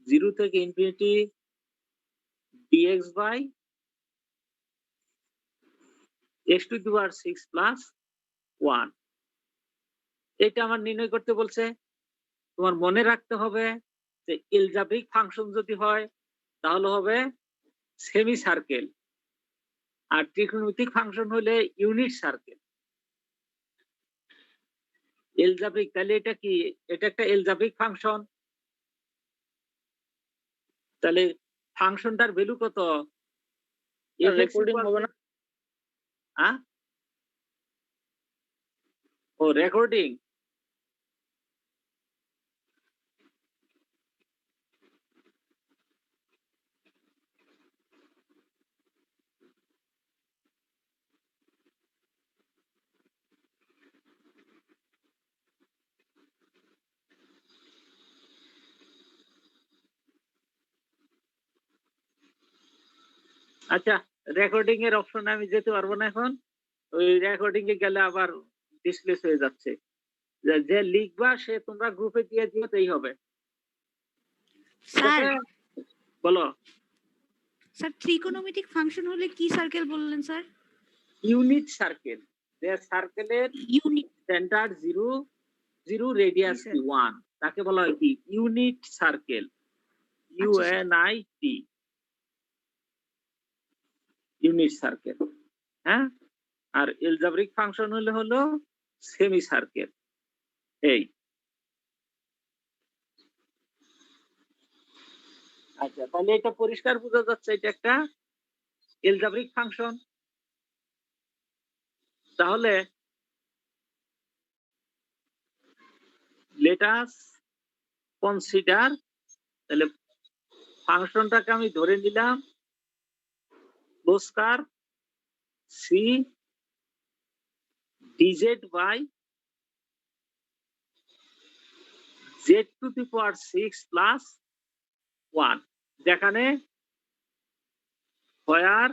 0 থেকে infinity dx by x to the power 6 plus 1 এটা আমার নির্ণয় করতে বলছে। তোমার মনে রাখতে হবে যে এলজেব্রিক ফাংশন যদি হয় তাহলে হবে সেমি সার্কেল, আর ত্রিকোণমিতিক ফাংশন হলে ইউনিট সার্কেল। এলজেব্রিক তাহলে এটা কি? এটা একটা এলজেব্রিক ফাংশন। তাহলে ফাংশনটার ভ্যালু কত? রেকর্ডিং হবে না? হ্যাঁ, ও রেকর্ডিং। আচ্ছা, রেকর্ডিং এর অপশনে আমি যেতে পারবো না এখন। ওই রেকর্ডিং এ গেলে আবার ডিসপ্লেস হয়ে যাচ্ছে। যে লিখবা সে তোমরা গ্রুপে দিয়ে দিতেই হবে। স্যার বলো। স্যার ত্রিকোণমিতিক ফাংশন হলে কি সার্কেল বললেন স্যার? Unit circle. যে সার্কেলের ইউনিট সেন্টার 0 0 রেডিয়াস 1 তাকে বলা হয় কি? Unit circle. U N I T, unit circle. হ্যাঁ, আর এলজেব্রিক ফাংশন হলো সেমি সার্কেল। এই আচ্ছা, তাহলে এটা পরিষ্কার বোঝা যাচ্ছে এটা একটা এলজেব্রিক ফাংশন। তাহলে লেট আস কনসিডার, তাহলে ফাংশনটাকে আমি ধরে নিলাম close curve C d z by Z to the power 6 plus 1, যেখানে where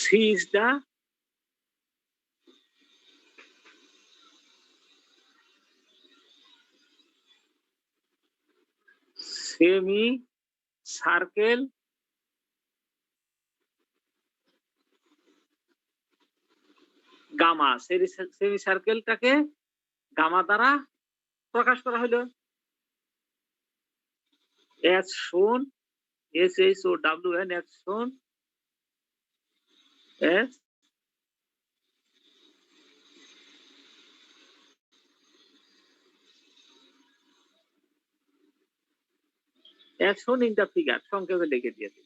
C is the semi circle gamma. Semi সার্কেলটাকে গামা দ্বারা প্রকাশ করা হলো। as shown, SHOWN, as shown as shown in the figure, সংক্ষেপে লিখে দিয়েছে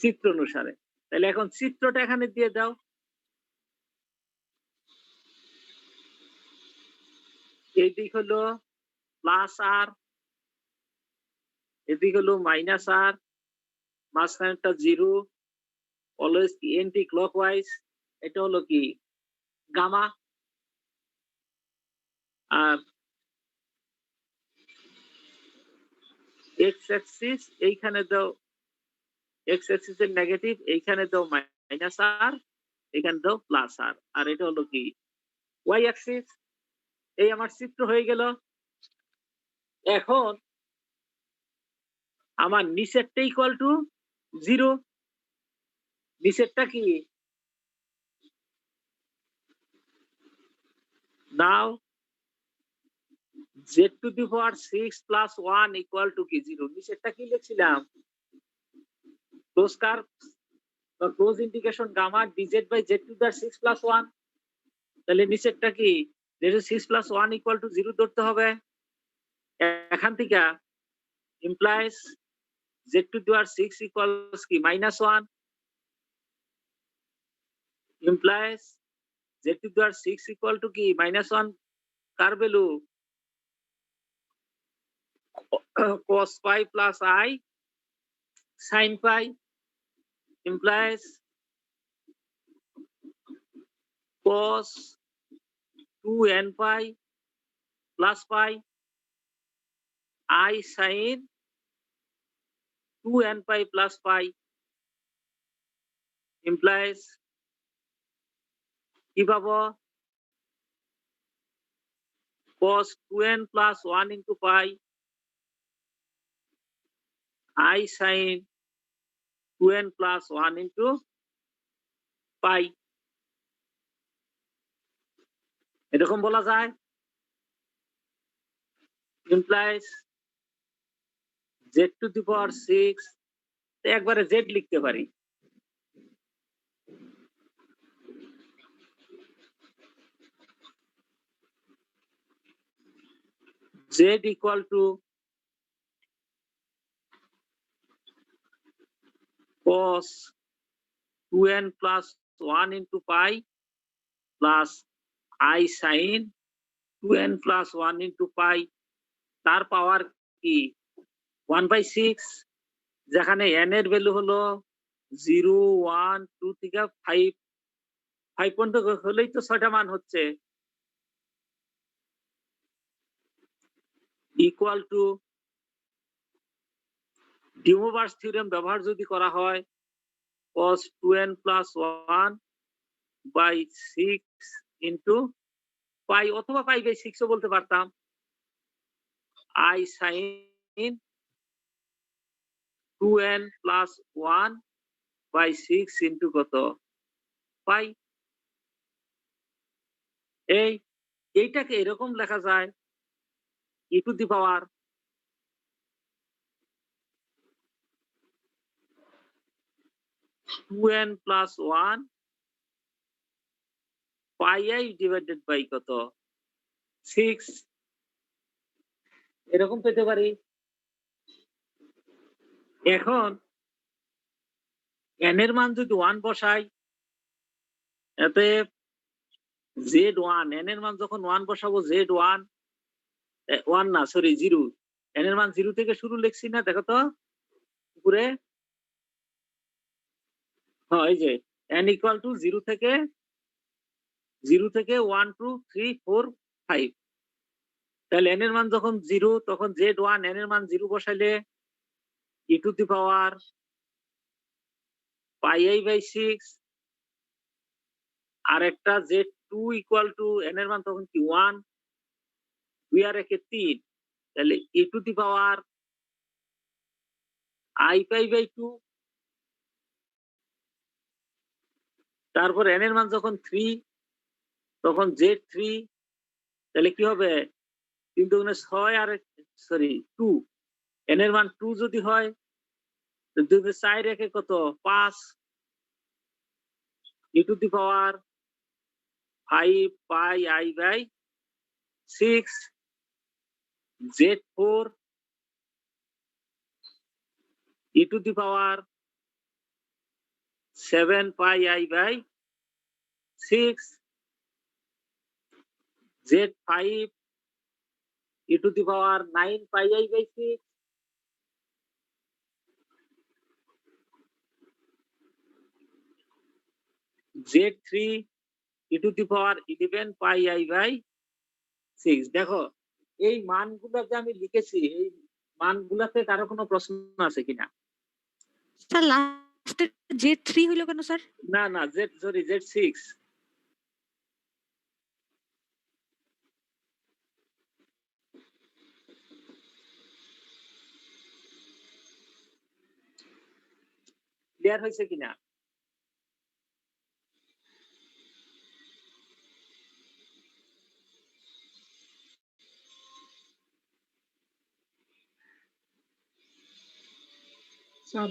চিত্র অনুসারে। তাহলে এখন চিত্রটা এখানে দিয়ে দাও। এই দিক হলো প্লাস আর, এদিক হলো মাইনাস আর, মাঝখানেরটা 0, অলওয়েজ এন্টি ক্লকওয়াইজ। এটা হলো কি? গামা। আর এক্স অ্যাক্সিস এইখানে দাও, এক্স অ্যাক্সিস এর নেগেটিভ, এইখানে দাও মাইনাস আর, এখানে দাও প্লাস আর। আর এটা হলো কি? Y axis. এই আমার চিত্র হয়ে গেল। এখন আমার নিচেরটা ইকুয়াল টু 0। নিচেরটা কি? Now z to the power 6 plus 1 equal to কি? 0। নিচেরটা কি লিখছিলাম? ক্লোজ কার্ভ বা close integration gamma dz by z to the power 6 plus 1। তাহলে নিচেরটা কি? যেটা 6 প্লাস 1 ইকুয়াল টু 0 ধরতে হবে। এখান থেকে implies z to the power 6 equals কি? Minus 1, implies z to the power 6 equal to কি? মাইনাস 1 কার value? cos pi plus I sin pi implies cos 2n pi plus pi I sin 2n pi plus pi implies কি পাবো cos 2n plus 1 into pi I sin 2n plus 1 into pi এরকম বলা যায় implies z to the power 6 একবারে z লিখতে পারি z equal to cos 2n plus 1 into pi plus I sin 2n plus 1 into pi তার পাওয়ার কি 1/6 যেখানে n এর ভ্যালু হলো 0 1 2 থেকে 5 পর্যন্ত হলেই তো 6টা মান হচ্ছে ইকুয়াল টু ডি মোভারস থিওরেম ব্যবহার যদি করা হয় cos 2n plus 1 by 6 into pi অথবা pi by 6 ও বলতে পারতাম I sin 2n plus 1 by 6 into কত pi এইটাকে এরকম লেখা যায় e to the power 2n plus 1 pi I divided by কত 6 এরকম পেতে পারি এখন n এর মান যদি 1 বসাই এতে z1 n এর মান যখন 1 বসাবো z1 1 না সরি 0 n এর মান 0 থেকে শুরু লিখছি না দেখো তো উপরে হ্যাঁ এই যে n equal to 0 থেকে 1 2 3 4 5 তাহলে n এর মান যখন 0 তখন z1 n এর মান 0 বসাইলে e to the power pi I by 6 আর একটা z2 equal to n এর মান তখন কি 1 2 আর 1 3 তাহলে e to the power I pi by 2 তারপর n এর মান যখন 3 তখন z3 তাহলে কি হবে 3 দুগুণে 6 আর সরি 2 n এর মান 2 যদি হয় তো 2 কে 4 রেখে কত 5 e to the power 5 pi I by 6 z4 e to the power 7 pi I by 6 z5 e to the power 9 pi I by 6 z3 e to the power 11 pi I by 6 দেখো এই মানগুলো যে আমি লিখেছি এই মানগুলোতে কারো কোনো প্রশ্ন আছে কিনা স্যার লাস্টে z3 হলো কেন স্যার না না z6 ক্লিয়ার হয়েছে কিনা Sir,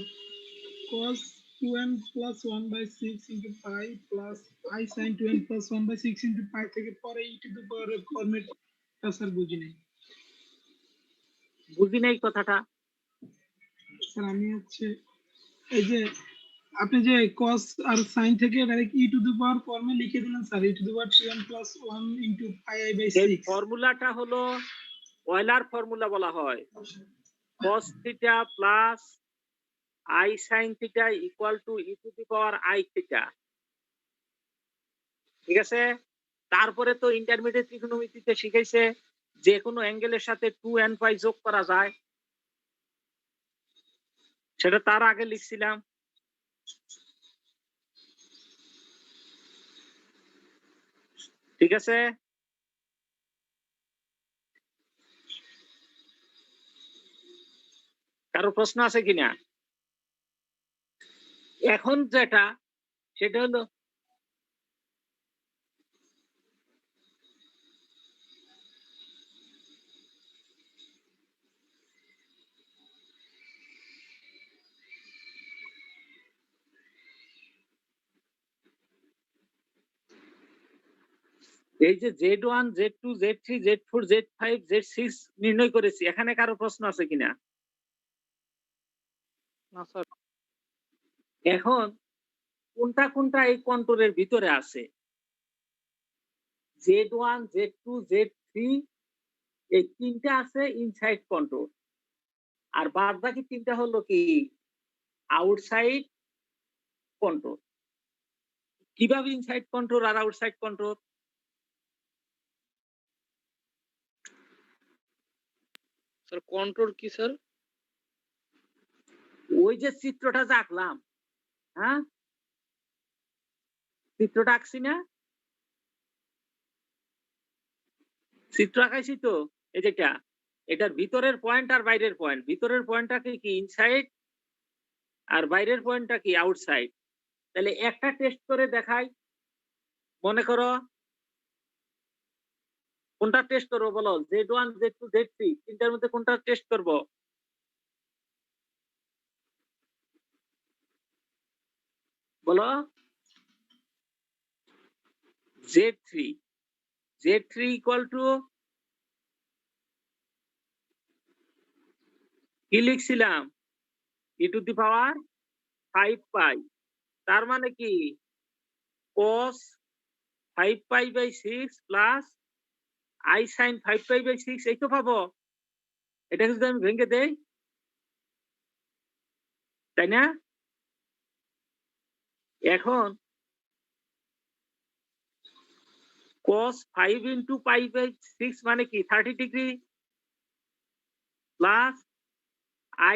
cos 2n plus 1 by 6 into pi plus I sin 2n plus 1 by 6 into pi থেকে পরে e to the power format sir বুঝি নাই বুঝি নাই কথাটা স্যার আমি হচ্ছে এই যে আপনি যে cos আর sin থেকে direct e to the power ফর্মে লিখে দিলেন sir e to the power 2n plus 1 into pi I by 6 এই ফর্মুলাটা হলো অয়লার ফর্মুলা বলা হয় cos theta plus I sin theta equal to e to the power I theta ঠিক আছে তারপরে তো ইন্টারমিডিয়েট ত্রিকোণমিতিতে শিখাইছে যে কোনো অ্যাঙ্গেলের সাথে 2n পাই যোগ করা যায় সেটা তার আগে লিখছিলাম ঠিক আছে? কারো প্রশ্ন আছে কিনা? এখন যেটা সেটা হলো এই যে Z1, Z2, Z3, Z4, Z5, Z6 নির্ণয় করেছি। এখানে কারো প্রশ্ন আছে কিনা? না স্যার। এখন কোনটা কোনটা এই কন্ট্রোলের ভিতরে আছে? Z1, Z2, Z3 এই তিনটা আছে ইনসাইড কন্ট্রোল। আর বাদ বাকি তিনটা হলো কি আউটসাইড কন্ট্রোল। কিভাবে ইনসাইড কন্ট্রোল আর আউটসাইড কন্ট্রোল? স্যার কন্ট্রোল কি স্যার? ওই যে চিত্রটা যে আঁকলাম, হ্যাঁ, চিত্রটা আঁকছি না? চিত্র আঁকাইছি তো, এই যেটা এটার ভিতরের পয়েন্ট আর বাইরের পয়েন্ট। ভিতরের পয়েন্টটা কি ইনসাইড আর বাইরের পয়েন্টটা কি আউটসাইড। তাহলে একটা টেস্ট করে দেখাই। মনে করো কোনটা টেস্ট করবো বলো? Z1, Z2, Z3 তিনটার মধ্যে কোনটা টেস্ট করব? বলো। Z3 Z3 ইকুয়াল টু কি লিখছিলাম? e টু দি পাওয়ার 5 পাই। তার মানে কি cos 5 pi by 6 plus i sin 5 pi by 6 এই তো পাবো। এটা যদি আমি ভেঙে দেই, তাই না? এখন cos 5 ইন্টু পাই বাই 6 মানে কি 30 degree plus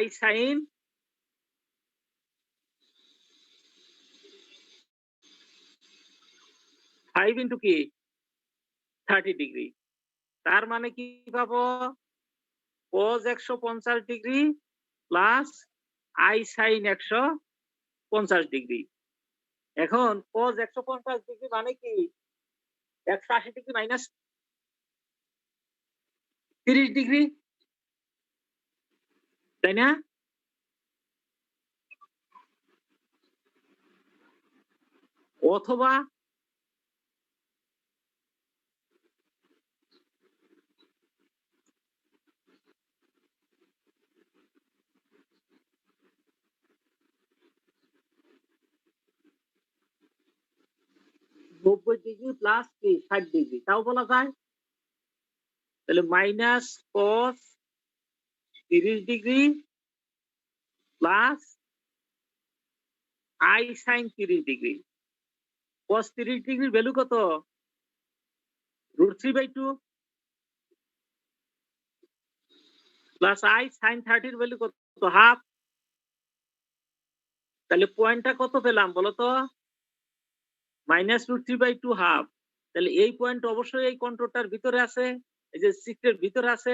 i sin 5 into কি 30 ডিগ্রি। তার মানে কি পাবো? cos 150 degree plus i sin 150 degree. এখন cos 150 ডিগ্রি মানে কি 180 ডিগ্রি মাইনাস 30 ডিগ্রি, তাই না? অথবা নব্বই ডিগ্রি প্লাস কি 60 ডিগ্রি, তাও বলা যায়। তাহলে minus cos 30 degree plus i sin 30 degree. cos 30 ডিগ্রির ভ্যালু কত? √3/2 প্লাস i sin 30 এর ভ্যালু কত? হাফ। তাহলে পয়েন্টটা কত পেলাম বলো তো? -√3/2 হাফ। তাহলে এই পয়েন্ট অবশ্যই এই কন্ট্রোলটার ভিতরে আছে, এই যে 6 এর ভিতরে আছে।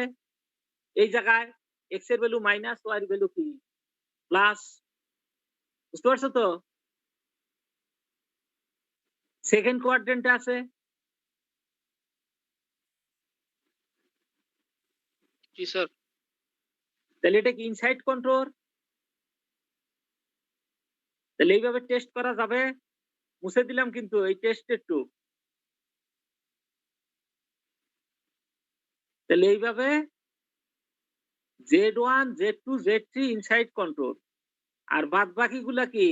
এই জায়গায় x এর ভ্যালু মাইনাস, y এর ভ্যালু কি প্লাস। বুঝতে পারছো তো? সেকেন্ড কোয়াড্রেন্টে আছে। জি স্যার। তাহলে এটা কি ইনসাইড কন্ট্রোল? তাহলে এইভাবে টেস্ট করা যাবে। মুছে দিলাম কিন্তু এই টেস্ট একটু। তাহলে এইভাবে Z1, Z2, Z3 inside control আর বাদ বাকিগুলা কি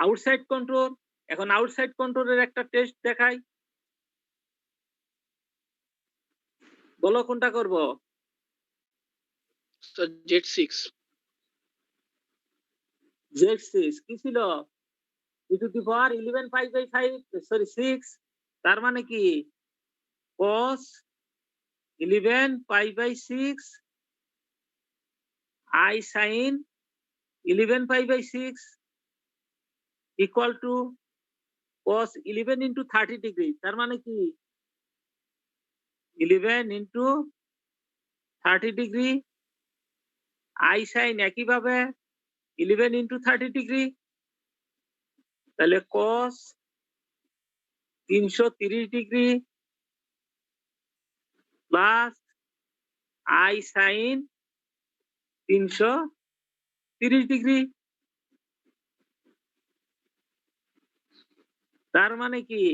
আউটসাইড কন্ট্রোল। এখন আউটসাইড কন্ট্রোলের একটা টেস্ট দেখাই। বলো কোনটা করব? Sir Z6। Z6 কি ছিল? e to the power 11 pi by 5 sorry 6। তার মানে কি cos 11 pi by 6 i sin 11 pi by 6 equal to cos 11 into 30 degree, তার মানে কি 11 into 30 ডিগ্রি, i sin একইভাবে 11 into 30 ডিগ্রি, তাহলে cos 330 degree plus i sin 330 degree. তার মানে কি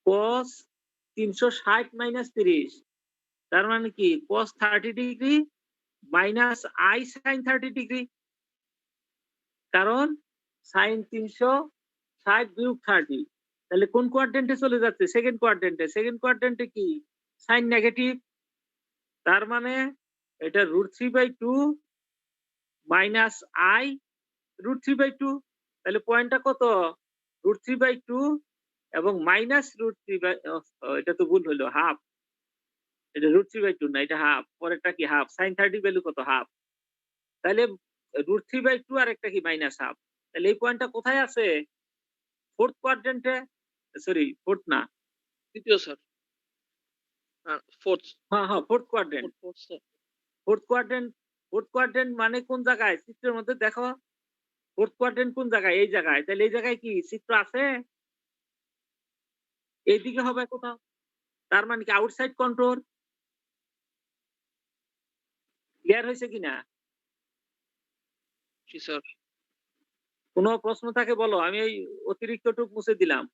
cos 360 minus 30, তার মানে কি cos 30 degree minus i sin 30 degree, কারণ sin 360 বিয়োগ 30, তাহলে কোন কোয়াড্রেন্টে চলে যাচ্ছে? সেকেন্ড কোয়াড্রেন্টে। সেকেন্ড কোয়াড্রেন্টে কি সাইন নেগেটিভ, তার মানে এটা √3/2 মাইনাস i √3/2, তাহলে পয়েন্টটা কত? √3/2 এবং মাইনাস এটা তো ভুল হলো, হাফ। এটা √3/2 না, এটা হাফ। পরেরটা কি হাফ, sin 30 ভ্যালু কত? হাফ। তাহলে √3/2 আর একটা কি মাইনাস হাফ। তাহলে এই পয়েন্টটা কোথায় আছে? ফোর্থ কোয়াড্রেন্টে, সরি ফোর্থ না, তৃতীয় স্যার, ফোর্থ। হ্যাঁ fourth quadrant. Fourth sir. Fourth quadrant মানে কোন জায়গায়? চিত্রের মধ্যে দেখো ফোর্থ কোয়াড্রেন্ট কোন জায়গায়? এই জায়গায়। তাহলে এই জায়গায় কি চিত্র আছে? এইদিকে হবে কোথাও। তার মানে কি আউটসাইড কন্ট্রোল। ক্লিয়ার হয়েছে কিনা? জি স্যার। কোনো প্রশ্ন থাকে বলো, আমি এই অতিরিক্তটুকু মুছে দিলাম।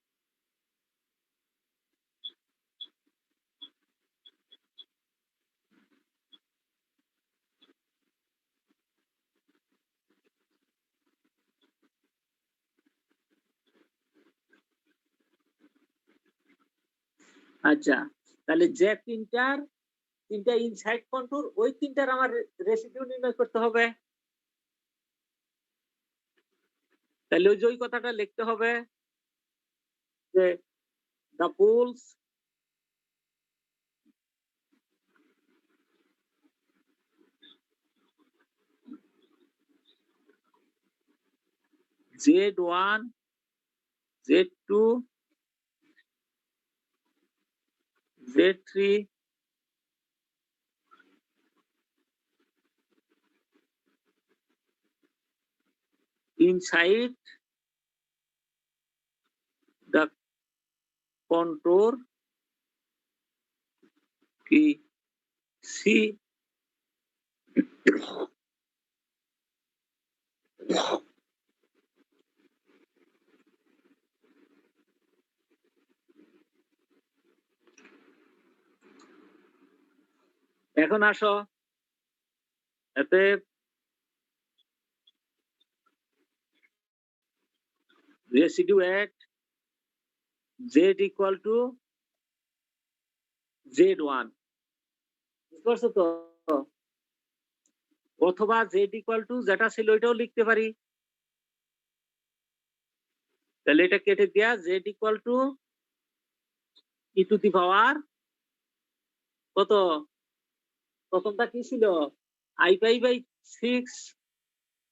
আচ্ছা, তাহলে যে তিনটা ইনসাইড কন্ট্রোল, ওই তিনটার আমার রেসিডিউ নির্ণয় করতে হবে। তাহলে ওই যে ওই কথাটা লিখতে হবে যে the poles Z1, Z2, Z3 inside the contour কি C এখন আসো এতে residue at Z equal to Z1, বুঝতে পারছো তো? অথবা Z equal to যেটা ছিল ওইটাও লিখতে পারি। তাহলে এটা কেটে দেয়া Z equal to e to the power কত? প্রথমটা কি ছিল? i/6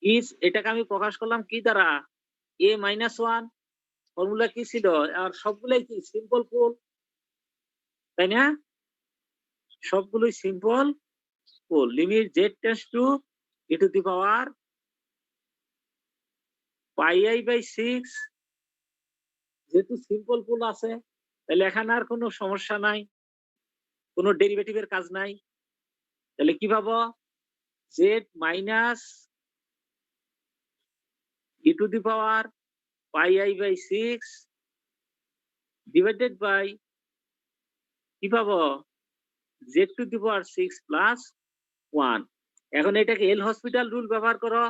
ইজ, এটাকে আমি প্রকাশ করলাম কি দ্বারা? a-1। ফর্মুলা কি ছিল? আর সবগুলাই কি সিম্পল পোল, তাই না? সবগুলোই simple pole. Limit z tends to e to the power πi/6, যেহেতু সিম্পল পোল আছে তাহলে এখানে আর কোনো সমস্যা নাই, কোনো ডেরিভেটিভের কাজ নাই। তাহলে কি পাবো? z মাইনাস e to the power πi/6 divided by কি পাবো? z to the power 6 plus 1। এখন এটাকে এল হসপিটাল রুল ব্যবহার করো।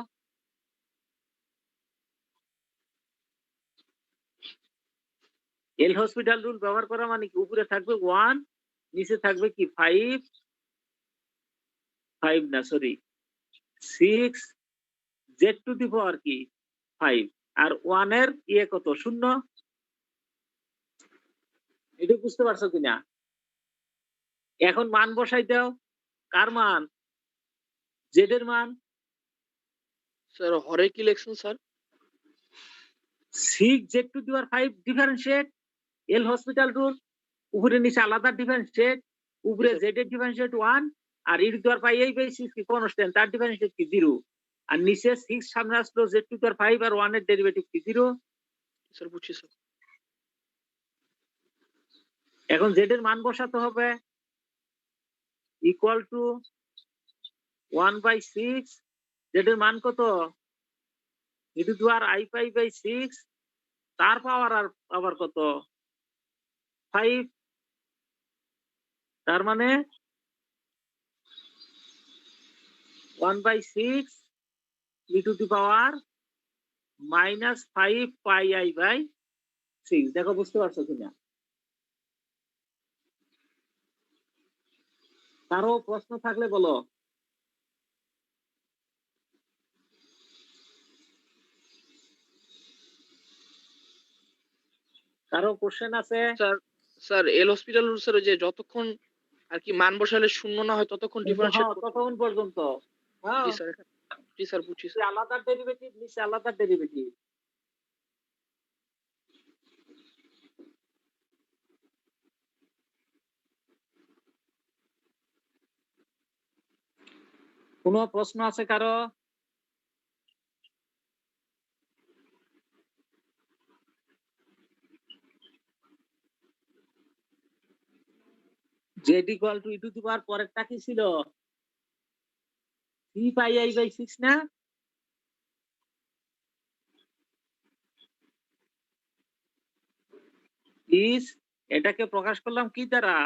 এল হসপিটাল রুল ব্যবহার করা মানে কি? উপরে থাকবে 1, নিচে থাকবে কি 5 না সরি 6, z টু দি পাওয়ার কি 5, আর 1 এর ইয়ে কত? 0। এটা বুঝতে পারছো কিনা? এখন মান বসাই দাও। কার মান? জেড এর মান। স্যার হরে কি লিখছেন স্যার? 6z⁵ ডিফারেন্সিয়েট এল হসপিটাল রুল, উপরে নিচে আলাদা ডিফারেন্সিয়েট, উপরে Yes, sir. z এর ডিফারেন্সিয়েট 1 আর e⁵ কি কনস্ট্যান্ট, তার ডিফারেন্সিয়েট কি 0, আর নিচে 6 সামনে আসলো z⁵ আর 1 এর ডেরিভেটিভ কি 0। স্যার বুঝছি স্যার। এখন z এর মান বসাতে হবে, ইকুয়াল টু 1/6, z এর মান কত, e⁵ তার পাওয়ার আর আবার কত 5, তার মানে 1/6 e⁻⁵ দেখো বুঝতে পারছো কিনা। কারো প্রশ্ন থাকলে বলো। কারো কোশ্চেন আছে? স্যার স্যার এল হসপিটাল রুল স্যার, ওই যে যতক্ষণ আর কি মান বসালে শূন্য না হয় ততক্ষণ ডিফারেন্সিয়েট করতে হবে। ততক্ষণ পর্যন্ত। হ্যাঁ, জি স্যার, জি স্যার বুঝছি স্যার। আলাদা ডেরিভেটিভ, নিচে আলাদা ডেরিভেটিভ। কোনো প্রশ্ন আছে কারো? z = e⁻, পরেরটা কি ছিল 3πi/6 না? ইজ এটাকে প্রকাশ করলাম কি দ্বারা,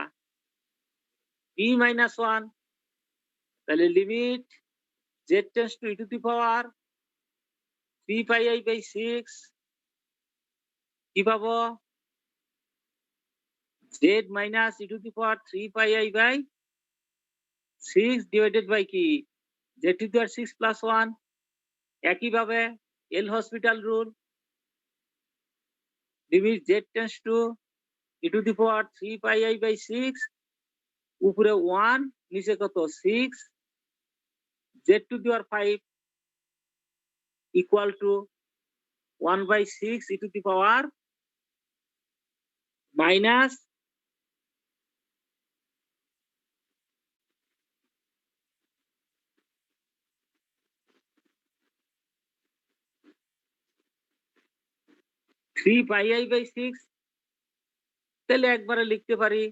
b-1, তাহলে limit z tends to e⁻, 3πi/6 কি পাবো, z - e⁻3πi/6 ডিভাইডেড বাই কি z⁵ প্লাস 1। একইভাবে L'Hospital rule, limit z tends to e⁻3πi/6, উপরে 1 নিচে কত 6, z⁵ equal to 1/6 e⁻, minus (3πi/6), তাহলে একবারে লিখতে পারি,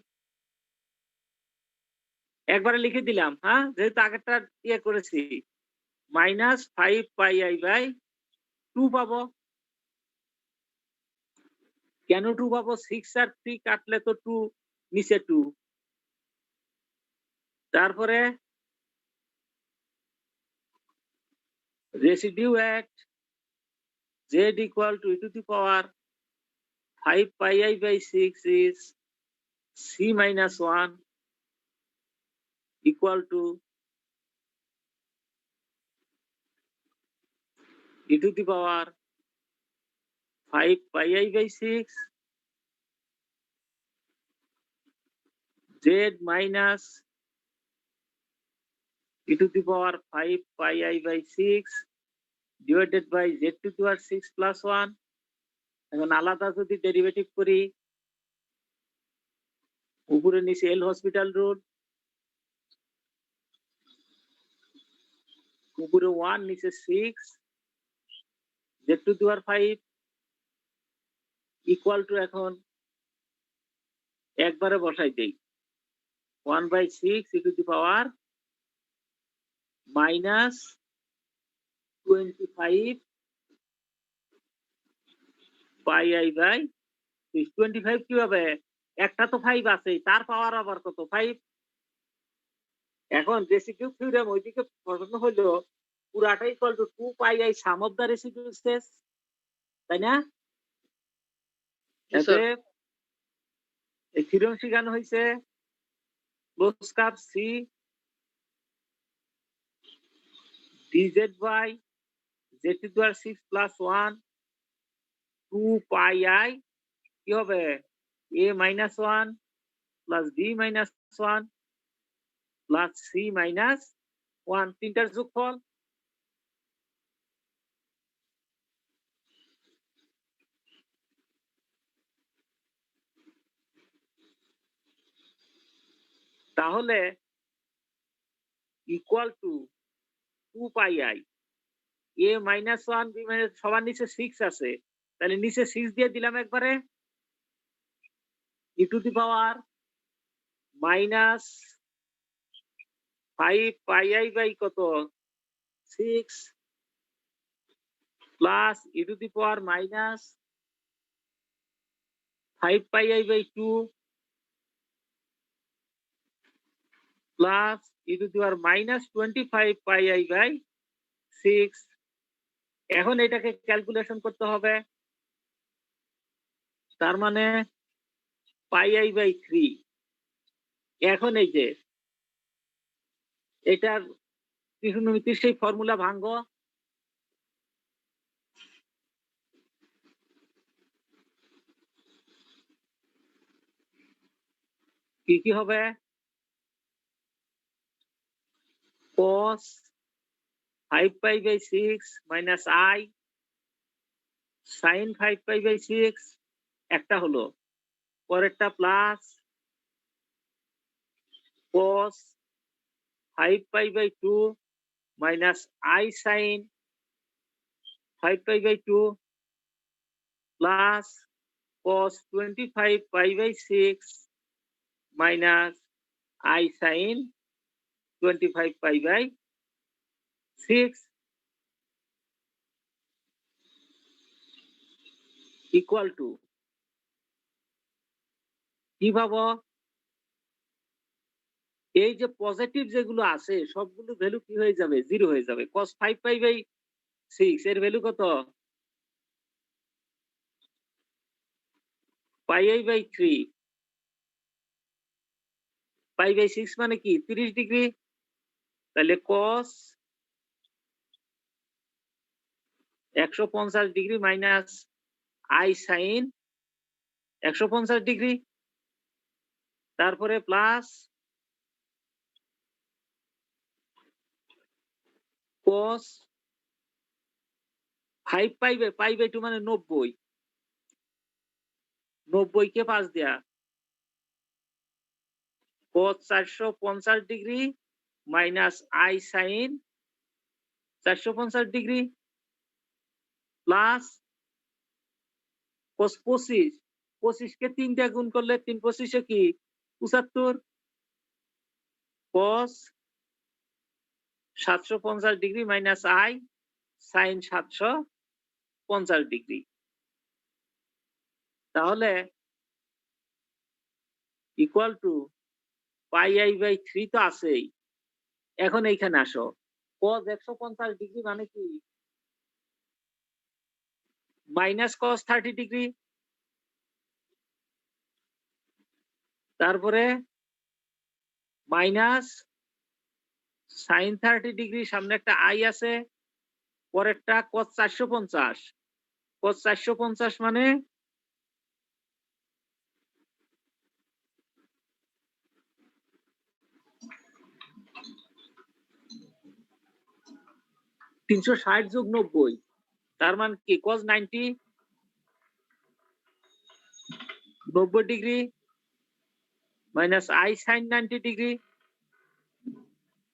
একবারে লিখে দিলাম। হ্যাঁ, যেহেতু আগেরটা ইয়ে করেছি, -5πi/2 পাবো। কেন 2 পাবো, 6 আর 3 কাটলে তো 2, নিচে 2, তারপরে residue at z = e⁻5πi/6 is c-1 equal to e⁻5πi/6 z minus e⁻5πi/6 divided by z⁵ plus 1। এখন আলাদা যদি ডেরিভেটিভ করি, উপরে নিচে এল হসপিটাল রুল, উপরে 1 নিচে 6, z⁵ ইকুয়াল টু, এখন একবারে বসাই দেই 1/6 e⁻, মাইনাস 25 πi/6। 25 কি হবে, একটা তো 5 আছে, তার পাওয়ার আবার কত 5। এখন রেসিডিউ থিওরেম ওইদিকে প্রশ্ন হলো পুরাটা equal to 2πi sum of the residue space, তাই না? এতে এই থিওরেম শেখানো হয়েছে close curve C dz/z⁵ plus 1 2πi কি হবে, a-1 plus b-1 plus c-1, তিনটার যোগফল। তাহলে equal to 2 pi i A minus 1 B minus সবার নিচে 6 আছে, তাহলে নিচে 6 দিয়ে দিলাম একবারে, e to the power minus 5 pi i by কত 6 plus e to the power minus 5 pi i by 2 plus e to the power minus 25 pi i by 6। এখন এটাকে ক্যালকুলেশন করতে হবে, তার মানে পাই আই বাই 3। এখন এই যে এটার ত্রিকোণমিতির সেই ফর্মুলা ভাঙ্গো, কি কি হবে cos 5 pi by 6 minus i sin 5 pi by 6 একটা হলো, পরেরটা plus cos 5 pi by 2 minus i sin 5 pi by 2 plus cos 25 pi by 6 minus i sin 25 pi by 6 equal to কি পাবো, এই যে পজিটিভ যেগুলো আছে সবগুলো ভ্যালু কি হয়ে যাবে, 0 হয়ে যাবে। cos 5 পাই বাই 6 এর ভ্যালু কত, পাই আই বাই 3, পাই বাই 6 মানে কি 30 ডিগ্রি, তাহলে cos 150 degree minus i sin 150 degree, তারপরে প্লাস cos 5 পাই বাই 2 মানে 90, 90 কে 5 দেয়া cos 450 degree minus i sin 450 degree plus cos 25, 25 কে 3 দিয়ে গুণ করলে 3 25 কি 75, cos 750 degree minus i sin 750 degree. তাহলে equal to pi i by 3 তো আছেই, এখন এইখানে আসো cos 150 ডিগ্রি মানে কি মাইনাস cos 30 ডিগ্রি, তারপরে মাইনাস sin 30 ডিগ্রি, সামনে একটা আই আছে, পরেরটা cos 450, cos 450 মানে 360 যোগ 90, তার মানে কি cos 90 degree minus i sin 90 degree,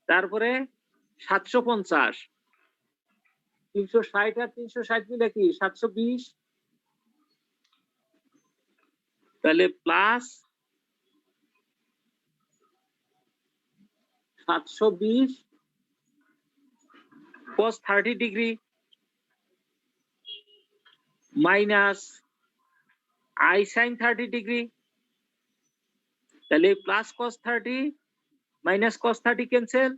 তারপরে 750, 360 আর 360 মিলে কি 720, তাহলে plus 720 cos 30 degree minus i sin 30 degree, তাহলে plus cos 30 minus cos 30 cancel,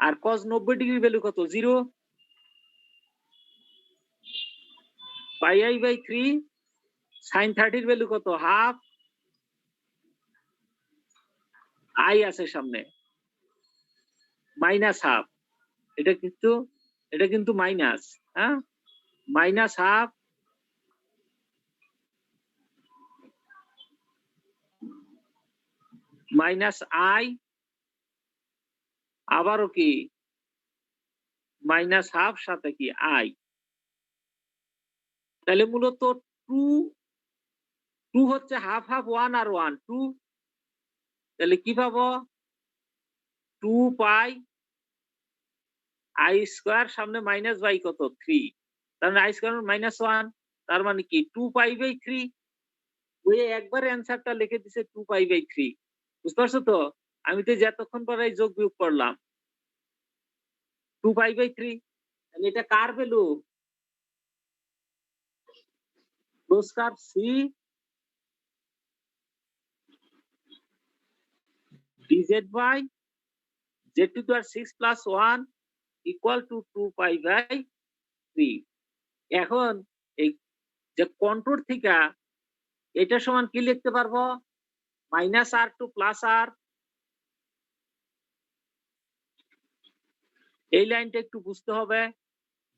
আর cos 90 ডিগ্রি ভ্যালু কত 0, পাই আই বাই 3 sin 30 এর ভ্যালু কত হাফ, আই আছে সামনে মাইনাস হাফ, এটা কিন্তু মাইনাস, হ্যাঁ মাইনাস হাফ মাইনাস আই আবারও কি মাইনাস হাফ সাথে কি আই, তাহলে মূলত 2 হচ্ছে হাফ হাফ 1 আর 1 2, তাহলে কি পাবো? 2 পাই আই স্কয়ার, সামনে মাইনাস বাই কত 3, তার মানে আই স্কয়ার মাইনাস 1, তার মানে কি 2 পাই বাই 3। ওই একবারে অ্যান্সারটা লিখে দিছে 2 পাই বাই 3। বুঝতে পারছো তো? আমি তো যে এতক্ষণ পরে যোগ বিয়োগ করলাম 2 পাই বাই 3। তাহলে এটা কার value? Close curve C dz by z to the power 6 plus 1 equal to 2 pi by 3। এখন এই যে কন্ট্রোল থেকে এটা সমান কি লিখতে পারবো? মাইনাস আর টু প্লাস আর। এই লাইনটা একটু বুঝতে হবে।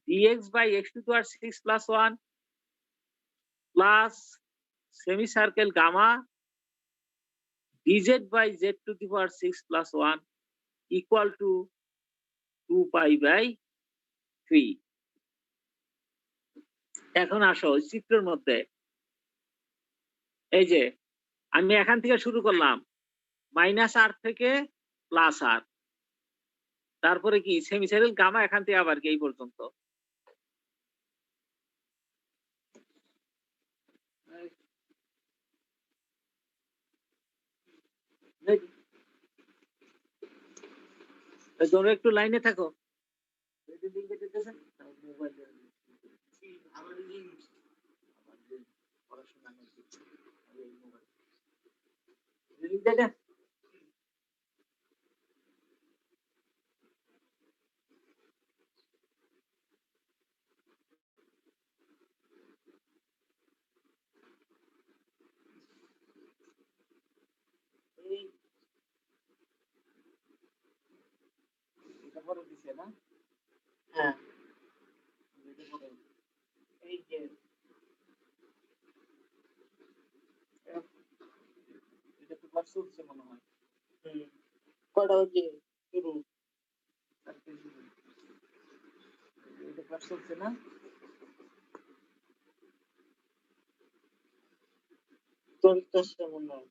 dx by x to the power 6 plus 1 plus semicircle gamma dz by z to the power 6 plus 1 equal to 2 pi by 3। এখন আসো চিত্রের মধ্যে, এই যে আমি এখান থেকে শুরু করলাম মাইনাস আর থেকে প্লাস আর, তারপরে কি সেমি সার্কেল গামা, এখান থেকে আবার কি এই পর্যন্ত। তোমরা একটু লাইনে থাকো। হ্যাঁ, এই যে এটা তো ক্লাস চলছে মনে হয়। কটা বাজে শুরু? এটা ক্লাস চলছে না? চলতেছে মনে হয়।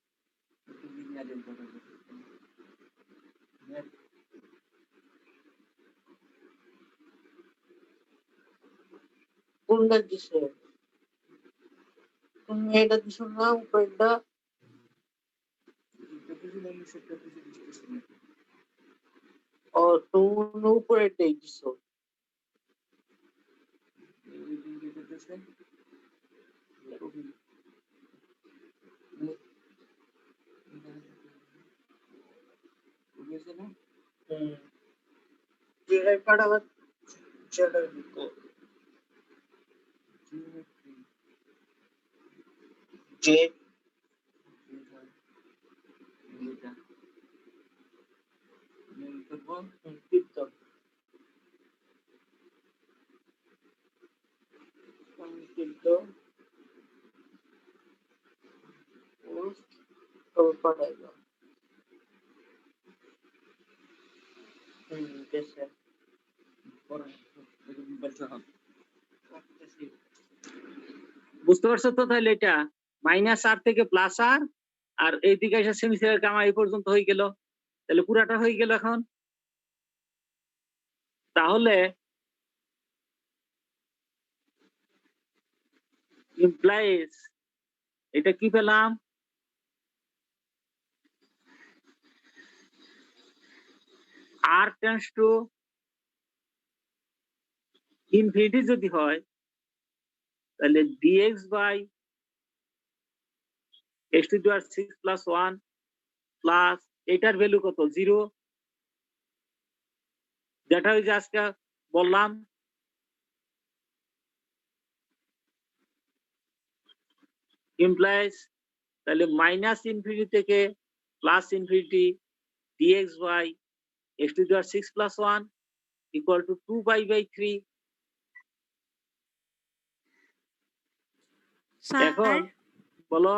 কোনটা দিছে? তুমি এটা দিছো না উপরেরটা? ও তুমি উপরেরটাই দিছো। যেটাই কাটাবার সেটাই দিত। যে কীর্তন সংক্ষিপ্ত ও পাঠাইল। গেছে বুঝতে পারছো তো? তাহলে এটা মাইনাস আর থেকে প্লাস আর, আর এইদিকে এসে সেমি সার্কেল গামা এই পর্যন্ত হয়ে গেল। তাহলে পুরাটা হয়ে গেল। এখন তাহলে ইমপ্লাইজ এটা কি পেলাম? আর টেন্ডস টু ইনফিনিটি যদি হয় তাহলে dx by x to the power 6 plus 1 plus এটার ভ্যালু কত? 0, যেটা ওই যে আজকে বললাম ইমপ্লাইজ। তাহলে মাইনাস ইনফিনিটি থেকে plus infinity dx by x to the power 6 plus 1 equal to 2 pi by 3। এখন স্যার বলো।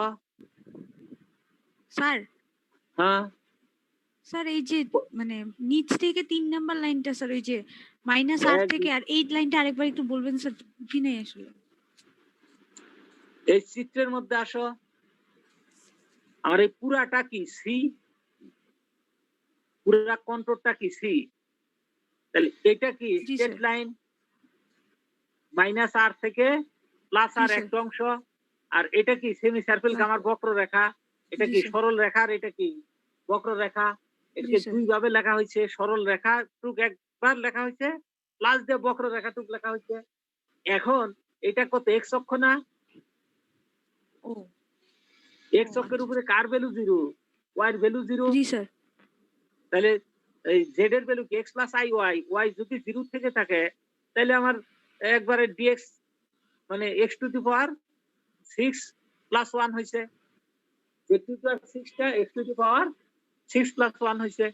স্যার হ্যাঁ, স্যার এই যে মানে নিচ থেকে 3 নাম্বার লাইনটা স্যার, ওই যে মাইনাস আর থেকে, আর এই লাইনটা আরেকবার একটু বলবেন স্যার, বুঝি নাই আসলে। এই চিত্রের মধ্যে আসো। আমার এই পুরাটা কি সি পুরা কন্ট্রোলটা কি সি, তাহলে এটা কি জি স্ট্রেট স্যার। লাইন মাইনাস আর থেকে প্লাস জি আর স্যার। একটা অংশ, আর এটা কি সেমি সার্কেল হ্যাঁ। গামার বক্ররেখা, এটা জি কি স্যার। সরল রেখা আর এটা কি বক্ররেখা। জি এটাকে স্যার। দুই ভাবে লেখা হয়েছে, সরল রেখা টুক একবার লেখা হয়েছে, প্লাস দিয়ে বক্ররেখা টুক লেখা হয়েছে। এখন এটা কত এক্স অক্ষ না, ও। এক্স ও অক্ষের আচ্ছা। উপরে কার ভ্যালু 0, ওয়াই এর ভ্যালু 0, জি স্যার। তাহলে এই জেড এর ভ্যালু কি X plus i Y, Y যদি 0 থেকে থাকে তাহলে আমার একবারে ডিএক্স মানে X to the power 6 plus 1 হইছে, জেড টু দি পাওয়ার 6 টা X to the power 6 plus 1 হইছে।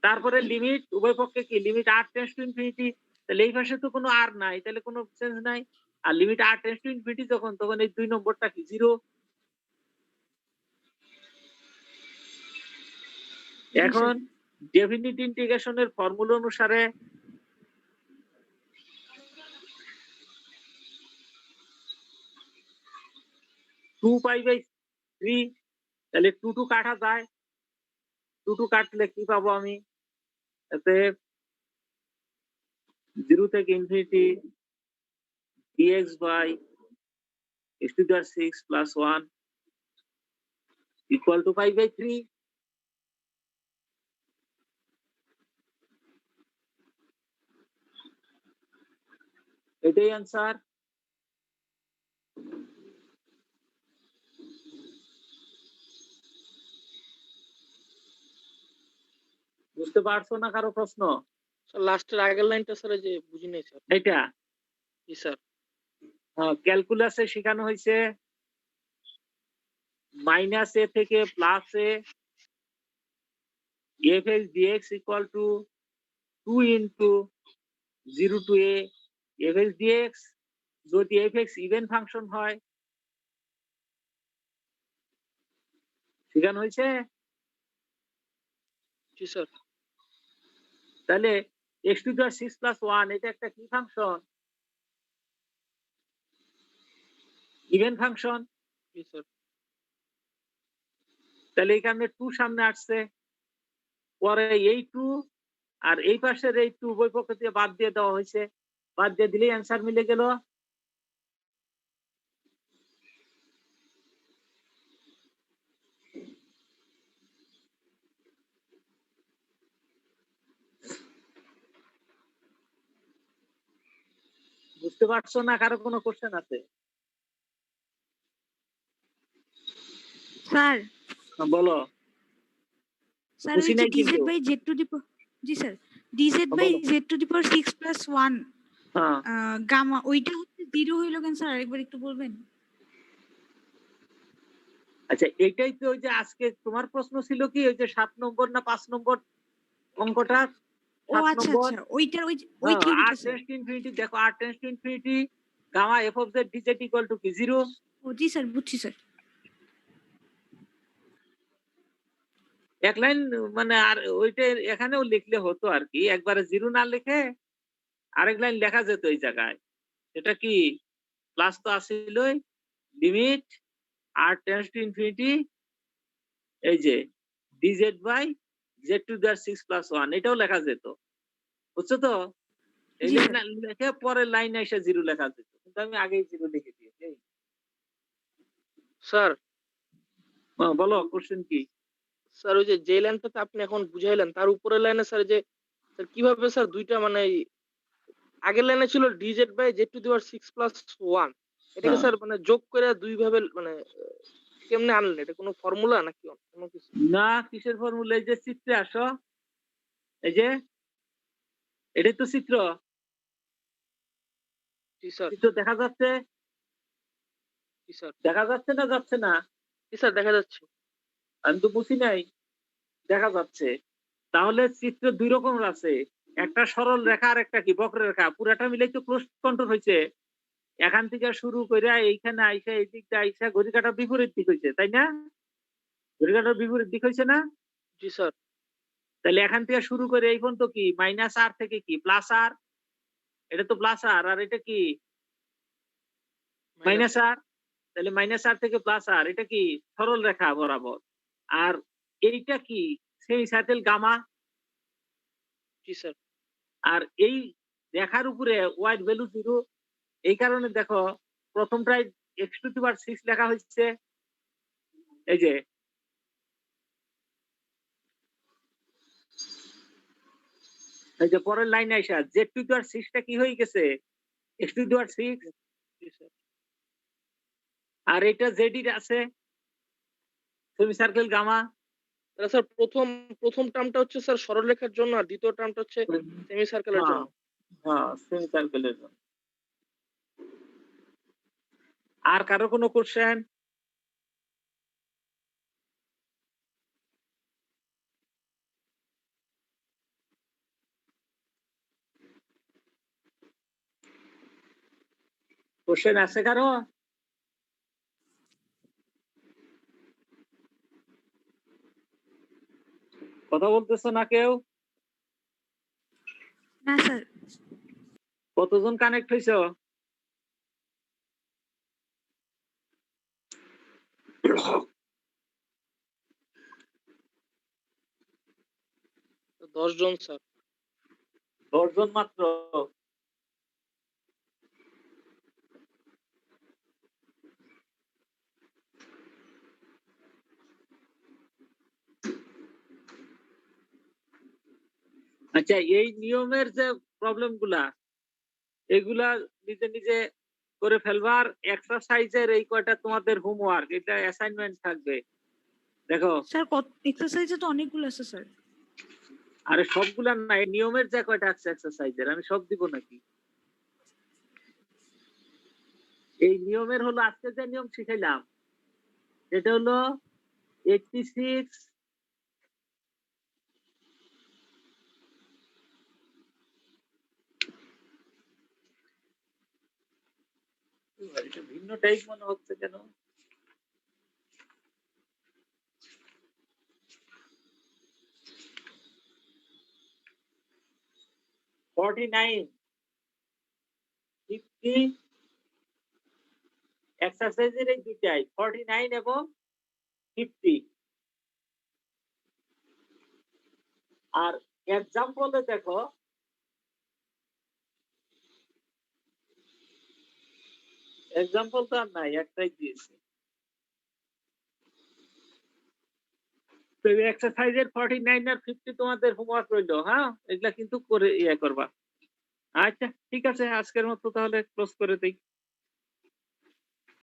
তারপরে লিমিট উভয় পক্ষে কি limit r tends to infinity, তাহলে এই পাশে তো কোনো আর নাই, তাহলে কোনো চেঞ্জ নাই। আর limit r tends to infinity যখন, তখন এই 2 নম্বরটা কি 0। জি স্যার। এখন ডেফিনিট ইন্টিগ্রেশনের ফর্মুলা অনুসারে টু পাই বাই 3, তাহলে 2 কাটা যায়, 2 কাটলে কি পাবো আমি, এতে 0 থেকে infinity dx by x to the power 6 plus 1 equal to pi by 3। এটাই आंसर। বুঝতে পারছো না কারো প্রশ্ন? স্যার লাস্টের আগের লাইনটা স্যার যে বুঝি নাই স্যার। এটা জি স্যার। ক্যালকুলাসে শেখানো হয়েছে মাইনাস এ থেকে plus A F X DX equal to 2 into 0 to A F X DX, যদি এফ এক্স ইভেন ফাংশন হয়, শেখানো হয়েছে। জি স্যার। তাহলে X to the power 6 plus 1 এটা একটা কি ফাংশন, ইভেন ফাংশন। জি স্যার। তাহলে এখানে 2 সামনে আসছে, পরে এই 2 আর এই পাশের এই 2 উভয় পক্ষ থেকে বাদ দিয়ে দেওয়া হয়েছে, বাদ দিয়ে দিলেই অ্যান্সার মিলে গেল। বুঝতে পারছো না কারো কোনো কোশ্চেন আছে? স্যার। বলো। স্যার বুঝি ওই যে নাই ডিজেড কিন্তু। বাই জেড টু দি জি স্যার, ডিজেড বাই বলো। Z to the power 6 plus 1 হ্যাঁ, গামা ওইটা হচ্ছে 0 হইলো কেন স্যার, আরেকবার একটু বলবেন? আচ্ছা এটাই তো ওই যে আজকে তোমার প্রশ্ন ছিল কি ওই যে 7 নম্বর না 5 নম্বর অঙ্কটা, ও 7 আচ্ছা নম্বর। আচ্ছা, ওইটার ওই আর থিওরিটা স্যার। টেন্স টু ইনফিনিটি, দেখো আর tends to infinity gamma f of z d z equal to কি 0। ও জি স্যার, বুঝছি স্যার। এক লাইন মানে আর ওইটা এখানেও লিখলে হতো আর কি, একবারে 0 না লিখে আরেক লাইন লেখা যেত এই জায়গায়। এটা কি প্লাস তো আসিলই, লিমিট আর টেন্স টু ইনফিনিটি এই যে dz by z to the 6 plus 1 এটাও লেখা যেত, বুঝছো তো? এই জি লাইন স্যার। লিখে পরের লাইনে এসে 0 লেখা যেত, কিন্তু আমি আগেই 0 লিখে দিয়েছি। স্যার। বলো কোশ্চেন কি? স্যার ওই যে লাইনটাতে আপনি এখন বুঝাইলেন তার উপরের লাইনে স্যার যে স্যার কিভাবে স্যার দুইটা মানে আগের লাইনে ছিল DZ by Z to the power 6 plus 1, এটাকে স্যার মানে যোগ করে দুই ভাবে মানে কেমনে আনলেন? এটা কোনো ফর্মুলা নাকি অন্য কিছু? না কিসের ফর্মুলা, এই যে চিত্রে আসো, এই যে এটাই তো চিত্র, জি স্যার। চিত্র দেখা যাচ্ছে, জি স্যার। দেখা যাচ্ছে না যাচ্ছে না? জি স্যার দেখা যাচ্ছে। আমি তো বুঝি নাই, দেখা যাচ্ছে। তাহলে চিত্র দুই রকম আছে, একটা সরল রেখা আর একটা কি বক্ররেখা, পুরাটা মিলেই তো ক্লোজ কন্ট্রোল হয়েছে। এখান থেকে শুরু করে এইখানে আইসা এই দিকটা আইসা ঘড়ি কাটা বিপরীত দিক হয়েছে, তাই না? ঘড়ি কাটার বিপরীত দিক হয়েছে না? জি স্যার। তাহলে এখান থেকে শুরু করে এই পর্যন্ত কি মাইনাস আর থেকে কি প্লাস আর, এটা তো প্লাস আর, আর এটা কি মাইনাস আর, তাহলে মাইনাস আর থেকে প্লাস আর, এটা কি সরল রেখা বরাবর। আর এইটা কি সেমি সার্কেল গামা। জি স্যার। আর এই দেখার উপরে ওয়াইড ভ্যালু 0, এই কারণে দেখো প্রথমটায় x⁶ লেখা হচ্ছে, এই যে পরের লাইনে আইসা z⁶ টা কি হয়ে গেছে x⁶, জি স্যার। আর এটা জেড আছে সেমি সার্কেল গামা। তাহলে স্যার প্রথম টার্মটা হচ্ছে স্যার সরলরেখার জন্য, আর দ্বিতীয় টার্মটা হচ্ছে সেমি সার্কেলের হ্যাঁ, জন্য। হ্যাঁ, সেমি সার্কেলের জন্য। আর কারো কোনো কোশ্চেন? কোশ্চেন আছে কারো? কথা বলতেছো না কেউ? না স্যার। কতজন কানেক্ট হইছো? তো 10 জন স্যার। 10 জন মাত্র? আচ্ছা, এই নিয়মের যে প্রবলেম গুলা, এগুলা নিজে নিজে করে ফেলবা। আর এক্সারসাইজের এই কয়টা তোমাদের হোমওয়ার্ক, এটা অ্যাসাইনমেন্ট থাকবে। দেখো, স্যার কত এক্সারসাইজে তো অনেকগুলো আছে স্যার। আরে সবগুলা না, এই নিয়মের যে কয়টা আছে এক্সারসাইজের, আমি সব দিব নাকি? এই নিয়মের হলো আজকে যে নিয়ম শিখাইলাম, এটা হলো 86, এটা ভিন্ন টাইপ মনে হচ্ছে কেন? 49, 50 এক্সারসাইজের এই দুইটাই 49 এবং 50। আর এক্সাম্পলে দেখো, এক্সাম্পল তো আর নাই, একটাই দিয়েছি। তো এক্সারসাইজের 49 আর 50 তোমাদের হোমওয়ার্ক রইলো। হ্যাঁ, এগুলা কিন্তু করে করবা। আচ্ছা, ঠিক আছে, আজকের মতো তাহলে ক্লোজ করে দিই।